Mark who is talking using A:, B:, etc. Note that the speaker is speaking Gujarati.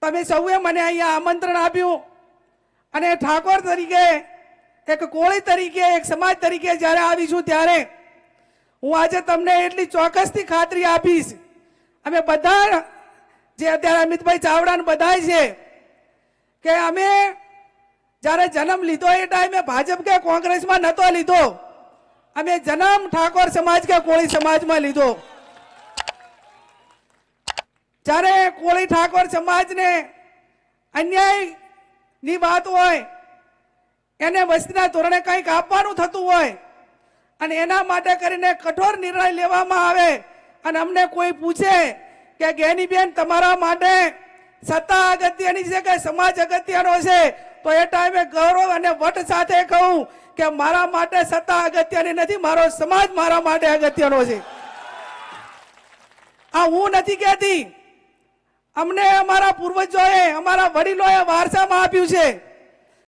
A: તમે સૌએ મને અહીંયા આમંત્રણ આપ્યું અને ઠાકોર તરીકે, એક કોળી તરીકે, એક સમાજ તરીકે જ્યારે આવીશું ત્યારે હું આજે તમને એટલી ચોક્કસથી ખાતરી આપીશ, અમે બધા જે અત્યારે અમિતભાઈ ચાવડા બધા છે કે અમે જ્યારે જન્મ લીધો એ ટાઈમે ભાજપ કે કોંગ્રેસમાં નતો લીધો, અમે જન્મ ઠાકોર સમાજ કે કોળી સમાજમાં લીધો। જ્યારે કોળી ઠાકોર સમાજને અન્યાયની વાત હોય, એને વસ્તીના ધોરણે કંઈક આપવાનું થતું હોય અને એના માટે કરીને કઠોર નિર્ણય લેવામાં આવે અને અમને કોઈ પૂછે કે ગેનીબેન તમારા માટે સત્તા અગત્યની છે કે સમાજ અગત્યનો છે, તો એ ટાઈમે ગૌરવ અને વટ સાથે કહું કે મારા માટે સત્તા અગત્યની નથી, મારો સમાજ મારા માટે અગત્યનો છે। આ હું નથી કહેતી, અમને અમારા પૂર્વજોએ, અમારા વડીલોએ વારસામાં આપ્યું છે।